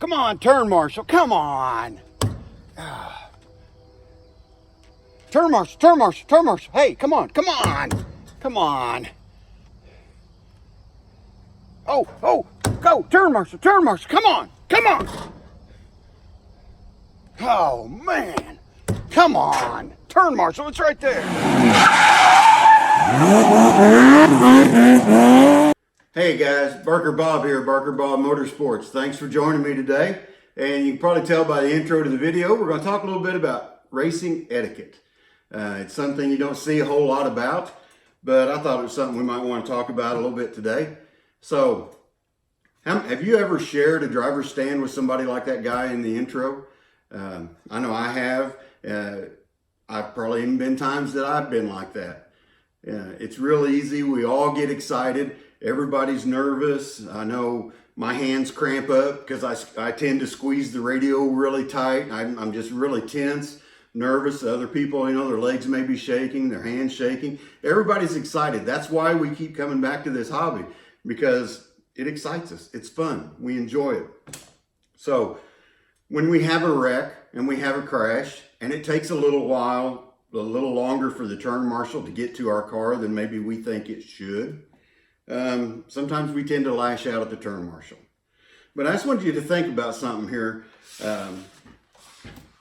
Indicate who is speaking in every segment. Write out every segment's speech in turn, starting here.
Speaker 1: Come on, turn marshal. Come on. Turn marshal, turn marshal, turn marshal. Hey, come on, come on. Come on. Oh, go, turn marshal, come on, come on. Oh, man. Come on. Turn marshal, it's right there. Hey guys, Barker Bob here, Barker Bob Motorsports. Thanks for joining me today. And you can probably tell by the intro to the video, we're going to talk a little bit about racing etiquette. It's something you don't see a whole lot about, but I thought it was something we might want to talk about a little bit today. So, have you ever shared a driver's stand with somebody like that guy in the intro? I know I have. I've probably even been times that I've been like that. It's real easy. We all get excited. Everybody's nervous. I know my hands cramp up because I tend to squeeze the radio really tight. I'm just really tense, nervous. Other people, you know, their legs may be shaking, their hands shaking. Everybody's excited. That's why we keep coming back to this hobby, because it excites us. It's fun. We enjoy it. So when we have a wreck and we have a crash and it takes a little while, a little longer for the turn marshal to get to our car than maybe we think it should, sometimes we tend to lash out at the turn marshal. But I just want you to think about something here.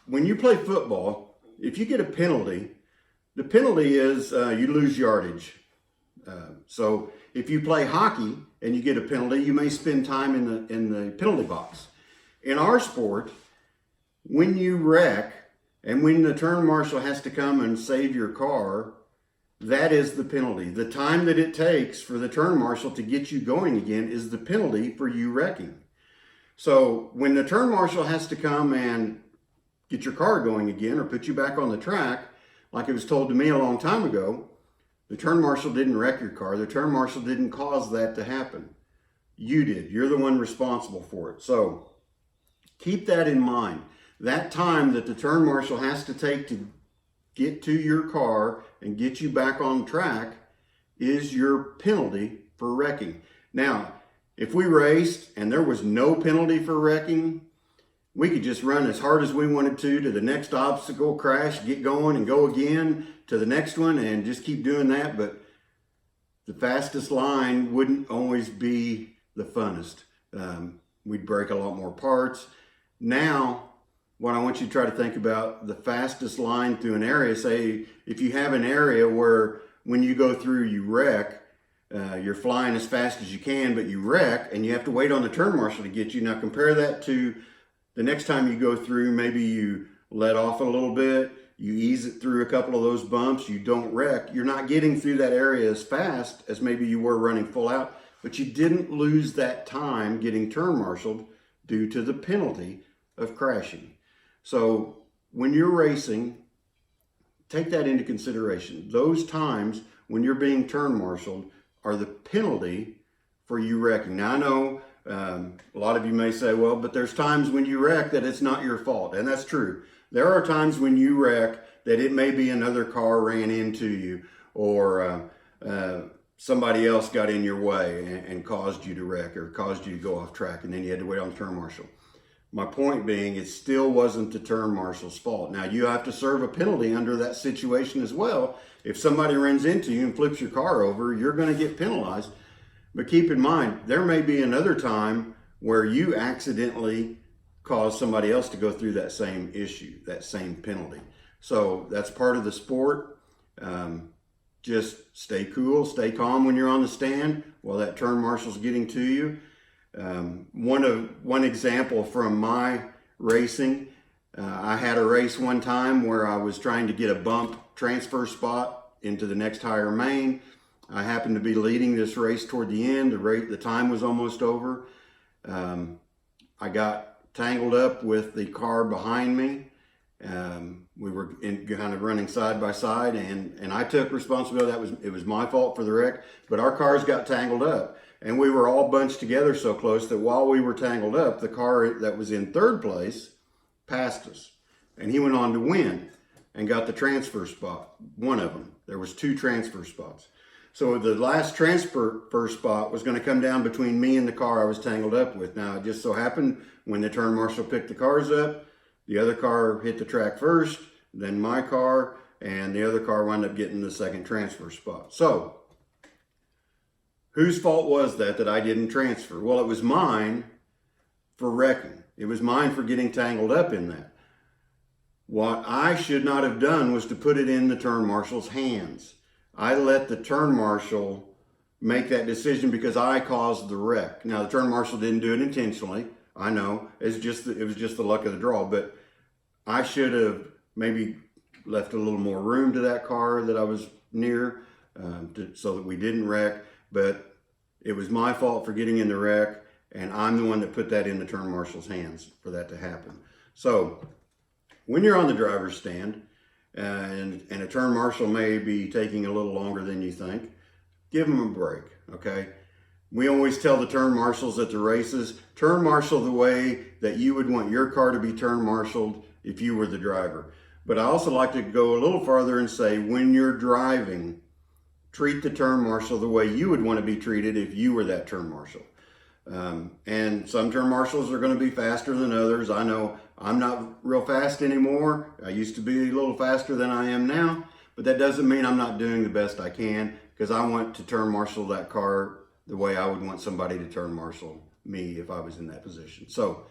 Speaker 1: When you play football, if you get a penalty, the penalty is you lose yardage. So if you play hockey and you get a penalty, you may spend time in the penalty box. In our sport, when you wreck and when the turn marshal has to come and save your car, that is the penalty. The time that it takes for the turn marshal to get you going again is the penalty for you wrecking. So when the turn marshal has to come and get your car going again or put you back on the track, like it was told to me a long time ago, the turn marshal didn't wreck your car. The turn marshal didn't cause that to happen. You did. You're the one responsible for it. So keep that in mind. That time that the turn marshal has to take to get to your car and get you back on track is your penalty for wrecking. Now, if we raced and there was no penalty for wrecking, we could just run as hard as we wanted to the next obstacle, crash, get going and go again to the next one and just keep doing that. But the fastest line wouldn't always be the funnest. We'd break a lot more parts. Now, what I want you to try to think about, the fastest line through an area, say if you have an area where when you go through you wreck, you're flying as fast as you can, but you wreck and you have to wait on the turn marshal to get you. Now compare that to the next time you go through, maybe you let off a little bit, you ease it through a couple of those bumps, you don't wreck. You're not getting through that area as fast as maybe you were running full out, but you didn't lose that time getting turn marshaled due to the penalty of crashing. So when you're racing, take that into consideration. Those times when you're being turn marshaled are the penalty for you wrecking. Now I know a lot of you may say, well, but there's times when you wreck that it's not your fault. And that's true. There are times when you wreck that it may be another car ran into you or somebody else got in your way and caused you to wreck or caused you to go off track, and then you had to wait on the turn marshal. My point being, it still wasn't the turn marshal's fault. Now, you have to serve a penalty under that situation as well. If somebody runs into you and flips your car over, you're going to get penalized. But keep in mind, there may be another time where you accidentally cause somebody else to go through that same issue, that same penalty. So that's part of the sport. Just stay cool, stay calm when you're on the stand while that turn marshal's getting to you. One example from my racing, I had a race one time where I was trying to get a bump transfer spot into the next higher main. I happened to be leading this race toward the end. The time was almost over. I got tangled up with the car behind me. We were kind of running side by side, and I took responsibility. It was my fault for the wreck, but our cars got tangled up. And we were all bunched together so close that while we were tangled up, the car that was in third place passed us. And he went on to win and got the transfer spot, one of them. There was 2 transfer spots. So the last transfer spot was going to come down between me and the car I was tangled up with. Now, it just so happened when the turn marshal picked the cars up, the other car hit the track first, then my car, and the other car wound up getting the second transfer spot. So, whose fault was that I didn't transfer? Well, it was mine for wrecking. It was mine for getting tangled up in that. What I should not have done was to put it in the turn marshal's hands. I let the turn marshal make that decision because I caused the wreck. Now, the turn marshal didn't do it intentionally. I know. It was just the luck of the draw. But I should have maybe left a little more room to that car that I was near so that we didn't wreck. But it was my fault for getting in the wreck, and I'm the one that put that in the turn marshal's hands for that to happen. So when you're on the driver's stand and a turn marshal may be taking a little longer than you think, give them a break, okay? We always tell the turn marshals at the races, turn marshal the way that you would want your car to be turn marshaled if you were the driver. But I also like to go a little farther and say, when you're driving, treat the turn marshal the way you would want to be treated if you were that turn marshal. And some turn marshals are going to be faster than others. I know I'm not real fast anymore. I used to be a little faster than I am now, but that doesn't mean I'm not doing the best I can, because I want to turn marshal that car the way I would want somebody to turn marshal me if I was in that position. So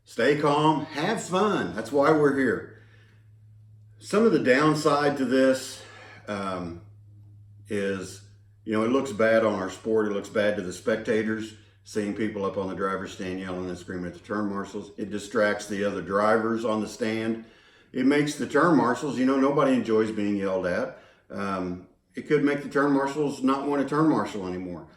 Speaker 1: stay calm, have fun. That's why we're here. Some of the downside to this is, it looks bad on our sport. It looks bad to the spectators, seeing people up on the driver's stand yelling and screaming at the turn marshals. It distracts the other drivers on the stand. It makes the turn marshals, nobody enjoys being yelled at. It could make the turn marshals not want to turn marshal anymore.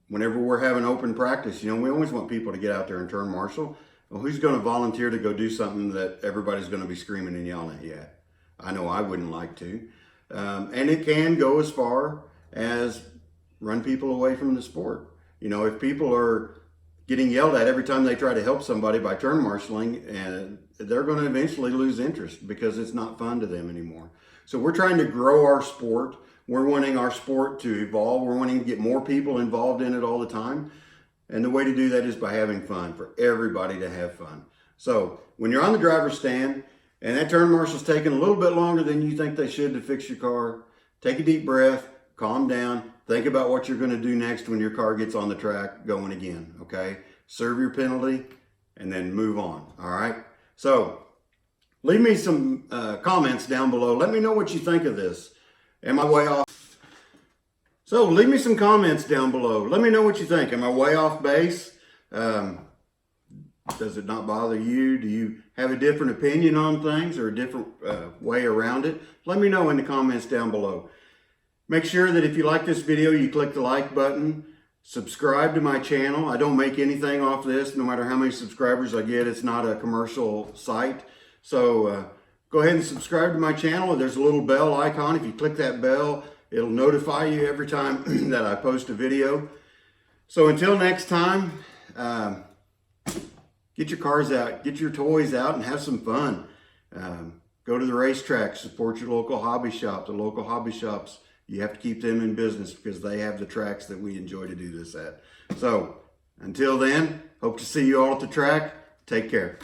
Speaker 1: Whenever we're having open practice, we always want people to get out there and turn marshal. Well, who's going to volunteer to go do something that everybody's going to be screaming and yelling at you at? I know I wouldn't like to. And it can go as far as run people away from the sport. If people are getting yelled at every time they try to help somebody by turn marshaling, and they're going to eventually lose interest because it's not fun to them anymore. So we're trying to grow our sport. We're wanting our sport to evolve. We're wanting to get more people involved in it all the time. And the way to do that is by having fun, for everybody to have fun. So when you're on the driver's stand and that turn marshal's taking a little bit longer than you think they should to fix your car, take a deep breath, calm down, think about what you're going to do next when your car gets on the track going again, okay? Serve your penalty and then move on, all right? So leave me some comments down below. Let me know what you think of this. Am I way off? So leave me some comments down below. Let me know what you think. Am I way off base? Does it not bother you? Do you have a different opinion on things or a different way around it? Let me know in the comments down below. Make sure that if you like this video, you click the like button. Subscribe to my channel. I don't make anything off this. No matter how many subscribers I get, it's not a commercial site. So go ahead and subscribe to my channel. There's a little bell icon. If you click that bell, it'll notify you every time that I post a video. So until next time, get your cars out, get your toys out, and have some fun. Go to the racetrack, support your local hobby shop. The local hobby shops, you have to keep them in business because they have the tracks that we enjoy to do this at. So until then, hope to see you all at the track. Take care.